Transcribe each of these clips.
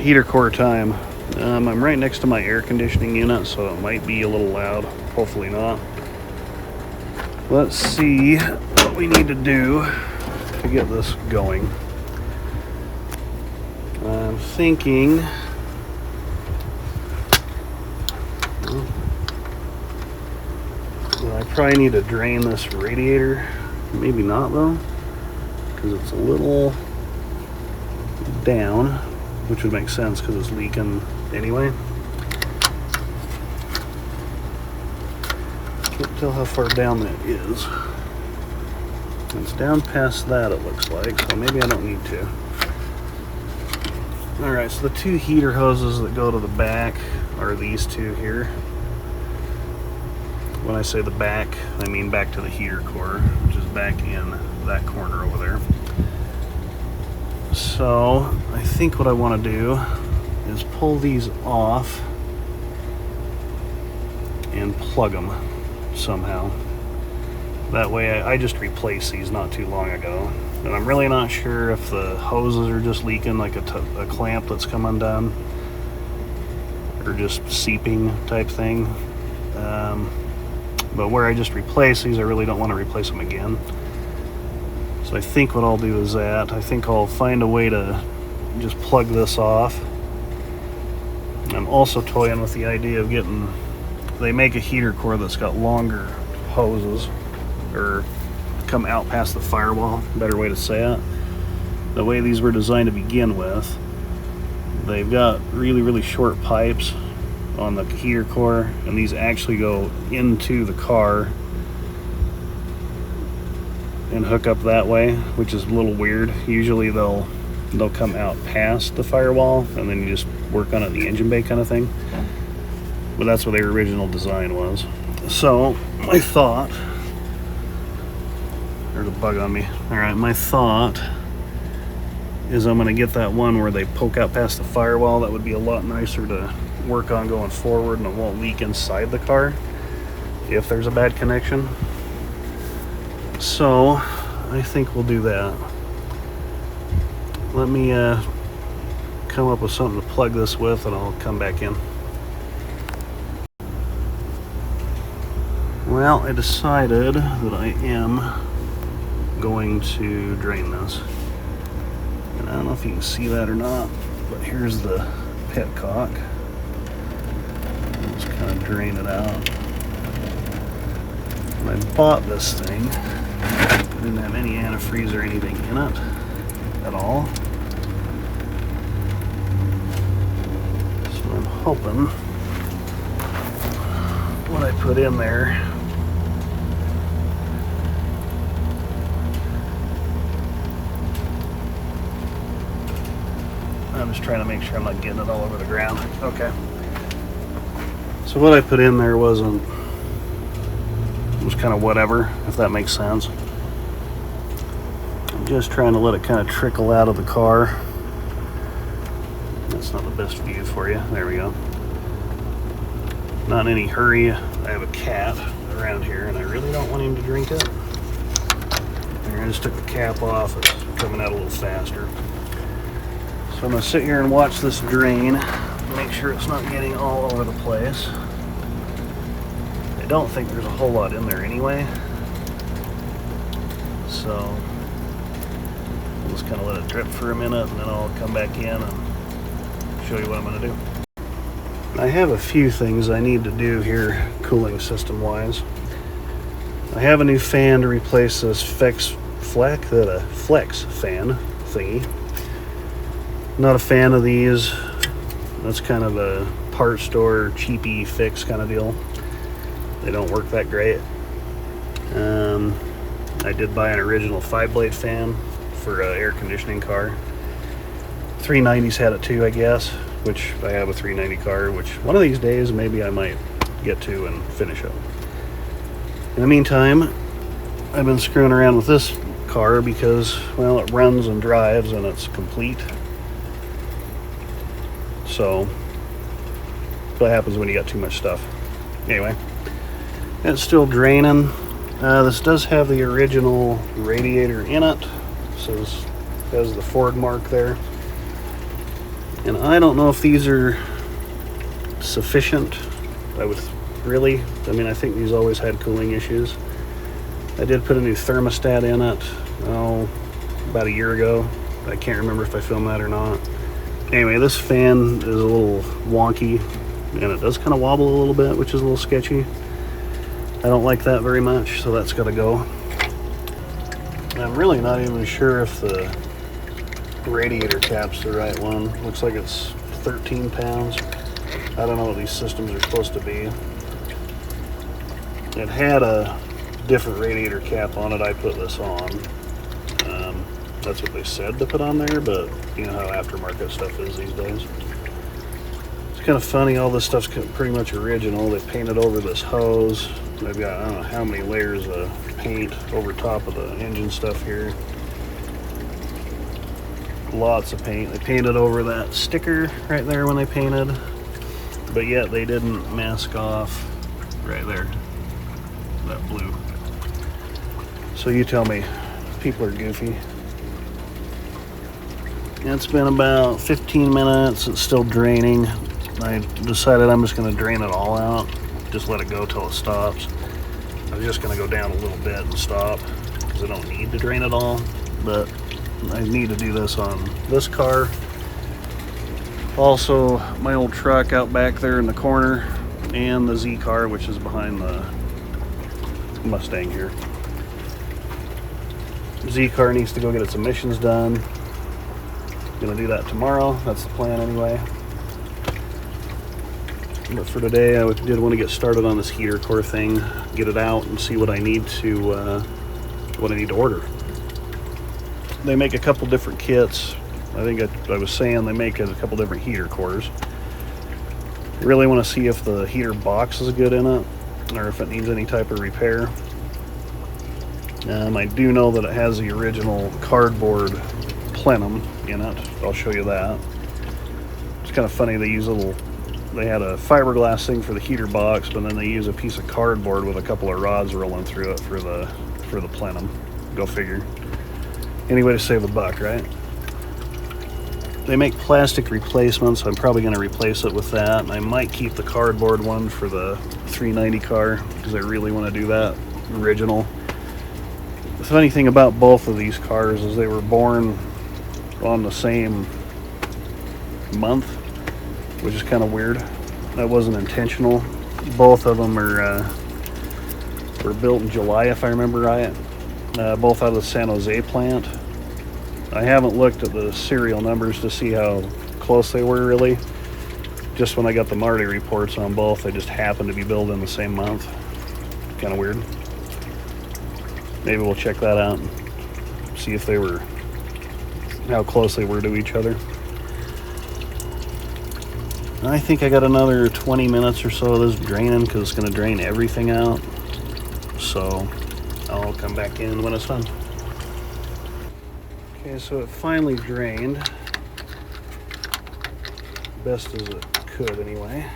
heater core time. I'm right next to my air conditioning unit, so it might be a little loud. Hopefully not. Let's see what we need to do to get this going. I'm thinking that I probably need to drain this radiator. Maybe not though, because it's a little down, which would make sense because it's leaking anyway. Can't tell how far down that is. It's down past that, it looks like, so maybe I don't need to. Alright, so the two heater hoses that go to the back are these two here. When I say the back, I mean back to the heater core, which is back in that corner over there. So I think what I want to do is pull these off and plug them somehow. That way I just replaced these not too long ago, and I'm really not sure if the hoses are just leaking, like a clamp that's come undone, or just seeping type thing. But where I just replaced these, I really don't want to replace them again. So I think what I'll do is that I think I'll find a way to just plug this off. I'm also toying with the idea of getting, they make a heater core that's got longer hoses, or come out past the firewall, better way to say it. The way these were designed to begin with, they've got really short pipes on the heater core, and these actually go into the car and hook up that way, which is a little weird. Usually they'll come out past the firewall and then you just work on it in the engine bay kind of thing. But that's what their original design was. So my thought, there's a bug on me. Alright, my thought is I'm gonna get that one where they poke out past the firewall. That would be a lot nicer to work on going forward, and it won't leak inside the car if there's a bad connection. So I think we'll do that. Let me come up with something to plug this with, and I'll come back in. Well, I decided that I am going to drain this. And I don't know if you can see that or not, but here's the petcock. Just kind of drain it out. When I bought this thing, it didn't have any antifreeze or anything in it at all. So I'm hoping what I put in there I'm just trying to make sure I'm not getting it all over the ground. Okay. So what I put in there was kind of whatever, if that makes sense. I'm just trying to let it kind of trickle out of the car. That's not the best view for you. There we go. Not in any hurry. I have a cat around here and I really don't want him to drink it. There, I just took the cap off. It's coming out a little faster. So I'm going to sit here and watch this drain, make sure it's not getting all over the place. I don't think there's a whole lot in there anyway. So I'll just kind of let it drip for a minute, and then I'll come back in and show you what I'm going to do. I have a few things I need to do here cooling system wise. I have a new fan to replace this flex fan thingy. Not a fan of these. That's kind of a part store cheapy fix kind of deal. They don't work that great. I did buy an original 5-blade fan for an air conditioning car. 390s had it too, I guess, which I have a 390 car, which one of these days maybe I might get to and finish up. In the meantime, I've been screwing around with this car because, well, it runs and drives and it's complete. So what happens when you got too much stuff. Anyway, it's still draining. This does have the original radiator in it. So it has the Ford mark there. And I don't know if these are sufficient. I mean, I think these always had cooling issues. I did put a new thermostat in it, about a year ago. I can't remember if I filmed that or not. Anyway, this fan is a little wonky, and it does kind of wobble a little bit, which is a little sketchy. I don't like that very much, so that's got to go. I'm really not even sure if the radiator cap's the right one. Looks like it's 13 pounds. I don't know what these systems are supposed to be. It had a different radiator cap on it. I put this on. That's what they said to put on there, but you know how aftermarket stuff is these days. It's kind of funny, all this stuff's pretty much original. They painted over this hose. They've got, I don't know how many layers of paint over top of the engine stuff here. Lots of paint. They painted over that sticker right there when they painted, but yet they didn't mask off right there, that blue. So you tell me, people are goofy. It's been about 15 minutes. It's still draining. I decided I'm just going to drain it all out. Just let it go till it stops. I'm just going to go down a little bit and stop because I don't need to drain it all. But I need to do this on this car. Also, my old truck out back there in the corner, and the Z car, which is behind the Mustang here. Z car needs to go get its emissions done. Gonna do that tomorrow. That's the plan anyway. But for today, I did want to get started on this heater core thing, get it out, and see what I need to order. They make a couple different kits. I think I was saying they make a couple different heater cores. I really want to see if the heater box is good in it, or if it needs any type of repair. I do know that it has the original cardboard plenum in it. I'll show you that. It's kind of funny, they had a fiberglass thing for the heater box, but then they use a piece of cardboard with a couple of rods rolling through it for the plenum. Go figure. Any way to save a buck, right? They make plastic replacements. I'm probably going to replace it with that. I might keep the cardboard one for the 390 car because I really want to do that original. The funny thing about both of these cars is they were born on the same month, which is kind of weird. That wasn't intentional. Both of them were built in July, if I remember right. Both out of the San Jose plant. I haven't looked at the serial numbers to see how close they were really. Just when I got the Marty reports on both, they just happened to be built in the same month. Kind of weird. Maybe we'll check that out and see if how close they were to each other. I think I got another 20 minutes or so of this draining because it's going to drain everything out. So I'll come back in when it's done. Okay, so it finally drained. Best as it could anyway.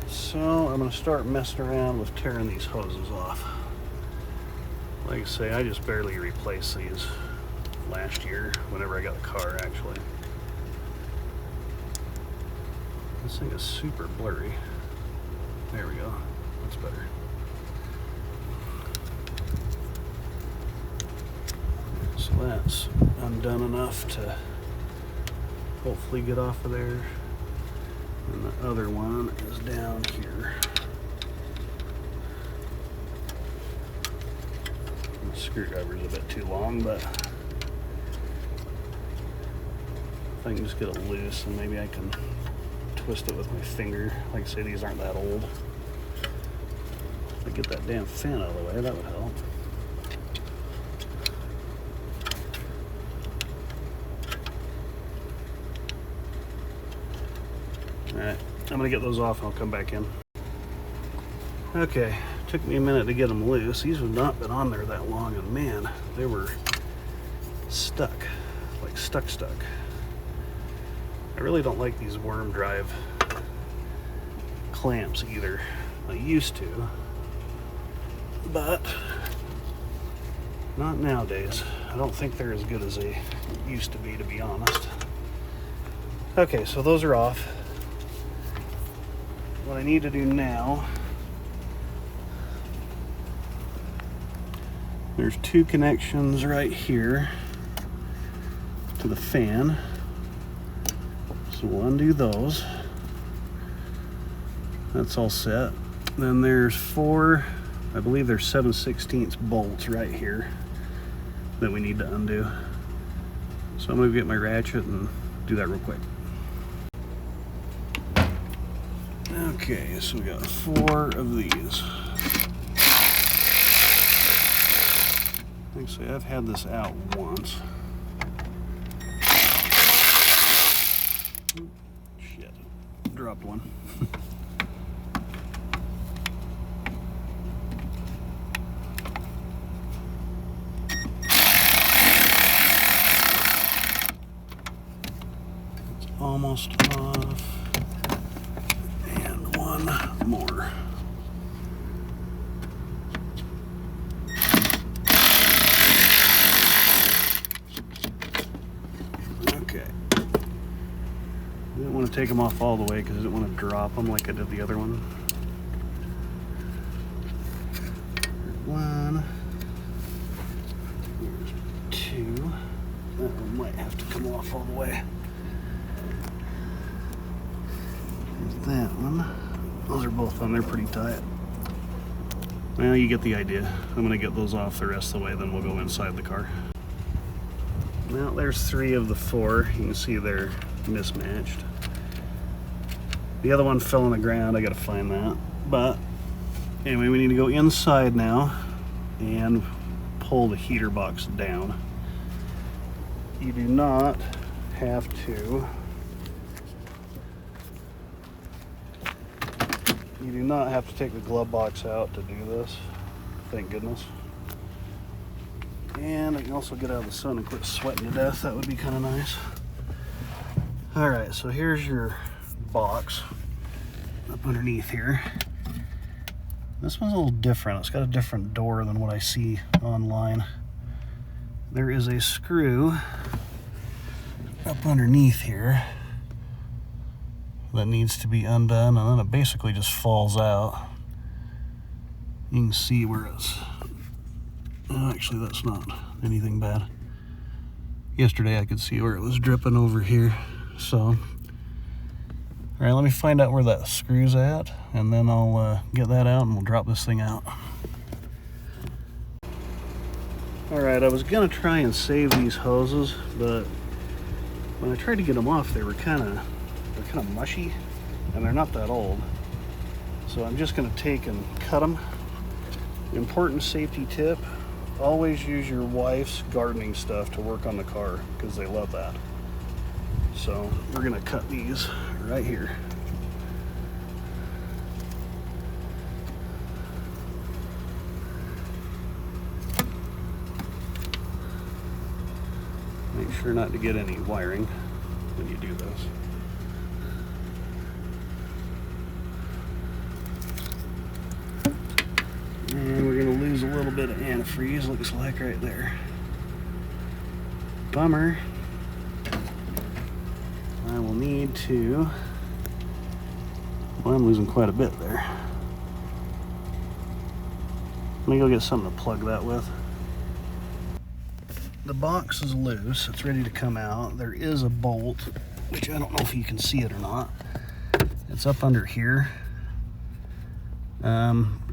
So I'm going to start messing around with tearing these hoses off. Like I say, I just barely replaced these last year, whenever I got the car actually. This thing is super blurry. There we go. That's better. So that's undone enough to hopefully get off of there. And the other one is down here. The screwdriver's a bit too long, but if I can just get it loose, and maybe I can twist it with my finger. Like I say, these aren't that old. If I get that damn fan out of the way, that would help. Alright, I'm gonna get those off and I'll come back in. Okay, took me a minute to get them loose. These have not been on there that long, and man, they were stuck, like stuck. I really don't like these worm drive clamps either. I used to, but not nowadays. I don't think they're as good as they used to be honest. Okay, so those are off. What I need to do now, there's two connections right here to the fan. So we'll undo those. That's all set. Then there's four, I believe there's 7/16 bolts right here that we need to undo. So I'm gonna get my ratchet and do that real quick. Okay, so we got four of these. Actually, I've had this out once. Shit, dropped one. It's almost off. And one more. Okay. I didn't want to take them off all the way because I didn't want to drop them like I did the other one. There's one. There's two. That one might have to come off all the way. There's that one. Those are both on there pretty tight. Well, you get the idea. I'm going to get those off the rest of the way, then we'll go inside the car. Well, there's three of the four. You can see they're mismatched. The other one fell on the ground. I got to find that. But anyway, we need to go inside now and pull the heater box down. You do not have to. You do not have to take the glove box out to do this. Thank goodness. And I can also get out of the sun and quit sweating to death. That would be kind of nice. All right, so here's your box up underneath here. This one's a little different. It's got a different door than what I see online. There is a screw up underneath here that needs to be undone, and then it basically just falls out. You can see where it's... Oh, actually, that's not anything bad. Yesterday I could see where it was dripping over here. So, all right, let me find out where that screw's at, and then I'll get that out and we'll drop this thing out. All right, I was gonna try and save these hoses, but when I tried to get them off, they're kind of mushy, and they're not that old. So I'm just gonna take and cut them. Important safety tip: always use your wife's gardening stuff to work on the car, because they love that. So we're gonna cut these right here. Make sure not to get any wiring when you do this. And we're gonna lose a little bit of antifreeze, looks like right there. Bummer. I will need to, well, I'm losing quite a bit there. Let me go get something to plug that with. The box is loose, it's ready to come out. There is a bolt, which I don't know if you can see it or not. It's up under here.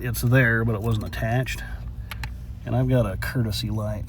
It's there, but it wasn't attached. And I've got a courtesy light,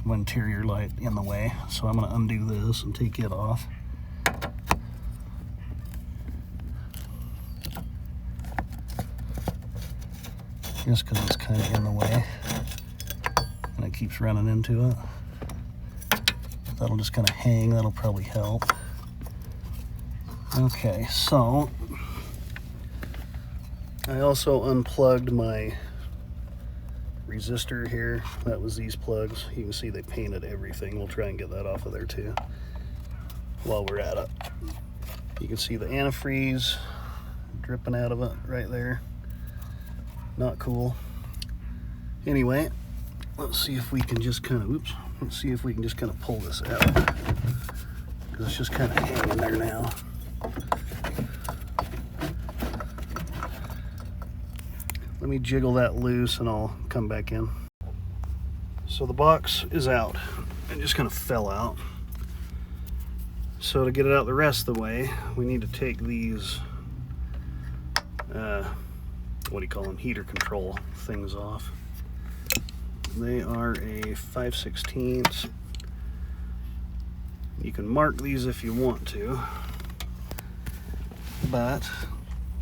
interior light in the way. So I'm gonna undo this and take it off. Just because it's kind of in the way and it keeps running into it. That'll just kind of hang, that'll probably help. Okay, so I also unplugged my resistor here. That was these plugs. You can see they painted everything. We'll try and get that off of there too while we're at it. You can see the antifreeze dripping out of it right there. Not cool. Anyway, let's see if we can just kind of, let's see if we can just kind of pull this out. because it's just kind of hanging there now. Let me jiggle that loose and I'll come back in. So the box is out. It just kind of fell out. So to get it out the rest of the way, we need to take these, what do you call them, heater control things off. They are a 5/16. You can mark these if you want to, but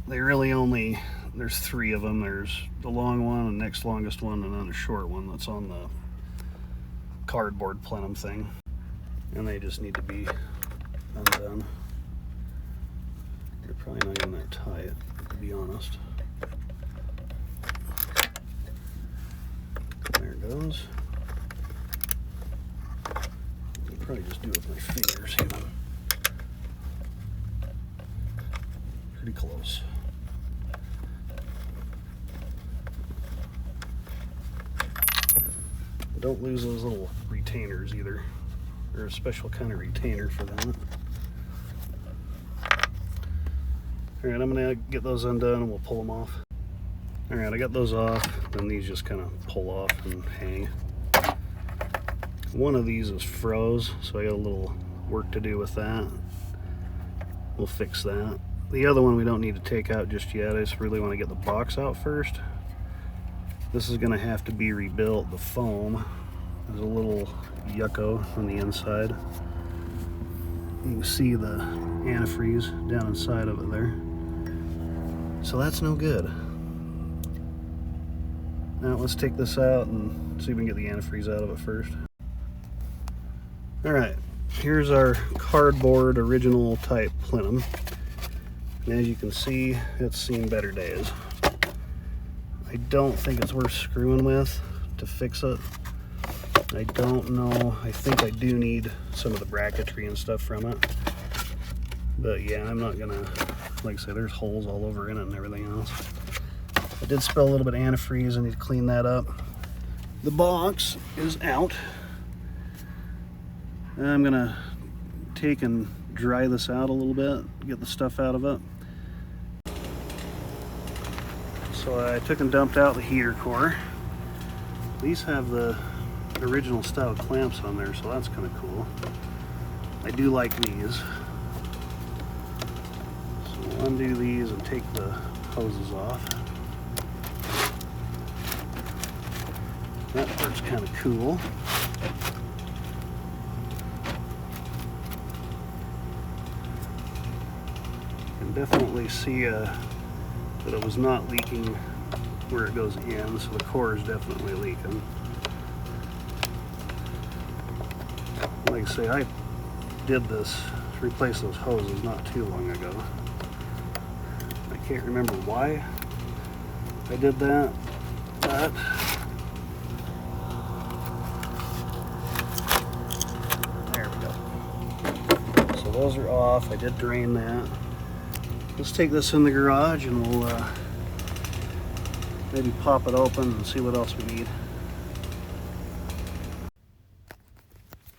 they really only, there's 3 of them. There's the long one, the next longest one, and then a short one that's on the cardboard plenum thing. And they just need to be undone. They're probably not even that tight, to be honest. There it goes. I'll probably just do it with my fingers even. Pretty close. Don't lose those little retainers either. They're a special kind of retainer for them. Alright, I'm gonna get those undone and we'll pull them off. Alright, I got those off, then these just kind of pull off and hang. One of these is froze, so I got a little work to do with that. We'll fix that. The other one we don't need to take out just yet. I just really want to get the box out first. This is gonna have to be rebuilt. The foam, there's a little yucco on the inside. You can see the antifreeze down inside of it there. So that's no good. Now let's take this out and see if we can get the antifreeze out of it first. Alright, here's our cardboard original type plenum. And as you can see, it's seen better days. I don't think it's worth screwing with to fix it. I don't know, I think I do need some of the bracketry and stuff from it. But yeah, I'm not gonna, like I said, there's holes all over in it and everything else. I did spill a little bit of antifreeze, I need to clean that up. The box is out. And I'm gonna take and dry this out a little bit, get the stuff out of it. So I took and dumped out the heater core. These have the original style clamps on there, so that's kind of cool. I do like these. So we'll undo these and take the hoses off. That part's kind of cool. You can definitely see that it was not leaking where it goes in, so the core is definitely leaking. Like I say, I did this, replace those hoses not too long ago. I can't remember why I did that, but there we go. So those are off. I did drain that. Let's take this in the garage and we'll maybe pop it open and see what else we need.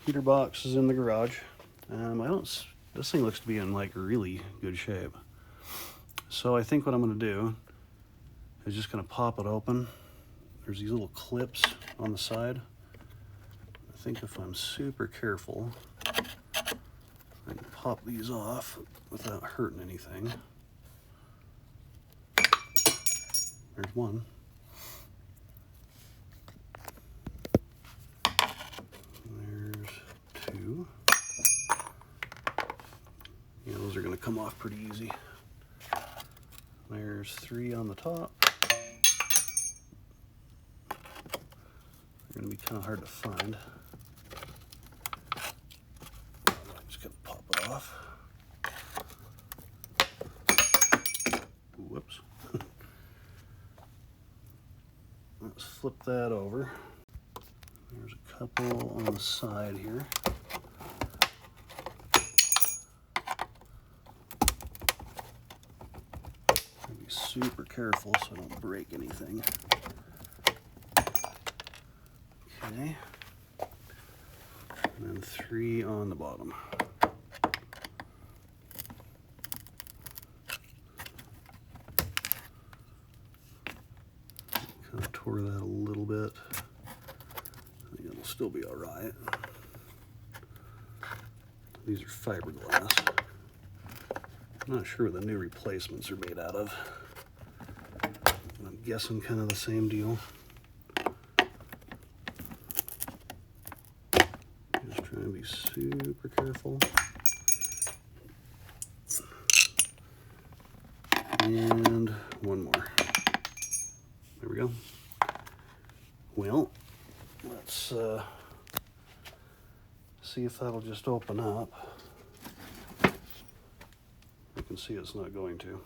Heater box is in the garage. This thing looks to be in like really good shape. So I think what I'm gonna do is just gonna pop it open. There's these little clips on the side. I think if I'm super careful, I can pop these off without hurting anything. There's one. There's two. Yeah, those are going to come off pretty easy. There's 3 on the top. They're going to be kind of hard to find. I'm just going to pop it off. Whoops. Let's flip that over. There's a couple on the side here. Be super careful so I don't break anything. Okay. And then 3 on the bottom. tore that a little bit. I think it'll still be all right. These are fiberglass. I'm not sure what the new replacements are made out of. I'm guessing kind of the same deal. Just trying to be super careful. And one more. There we go. Well, let's see if that'll just open up. You can see it's not going to.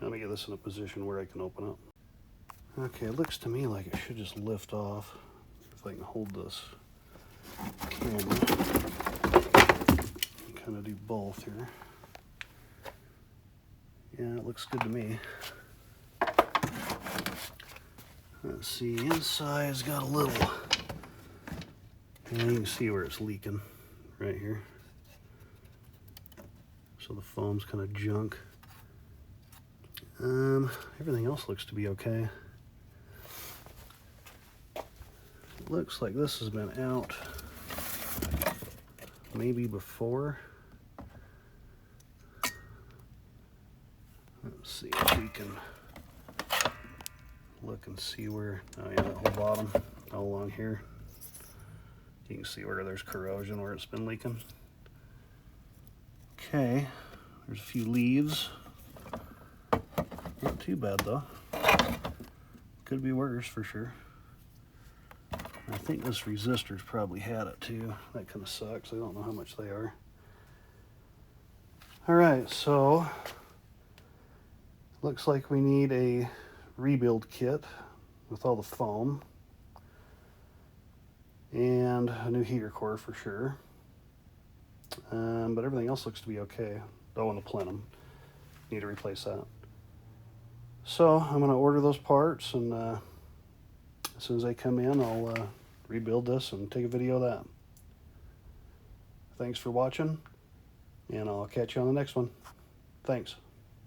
Let me get this in a position where I can open up. Okay, it looks to me like it should just lift off. If I can hold this camera. Kind of do both here. Yeah, it looks good to me. Let's see, inside's got a little, and you can see where it's leaking right here. So the foam's kind of junk. Everything else looks to be okay. It looks like this has been out maybe before. Let's see if we can look and see where, oh yeah, that whole bottom, all along here. You can see where there's corrosion, where it's been leaking. Okay, there's a few leaves. Not too bad though. Could be worse for sure. I think this resistor's probably had it too. That kind of sucks. I don't know how much they are. All right, so looks like we need a rebuild kit with all the foam and a new heater core for sure. But everything else looks to be okay. Don't want to plenum. Need to replace that. So I'm going to order those parts, and as soon as they come in, I'll rebuild this and take a video of that. Thanks for watching, and I'll catch you on the next one. Thanks.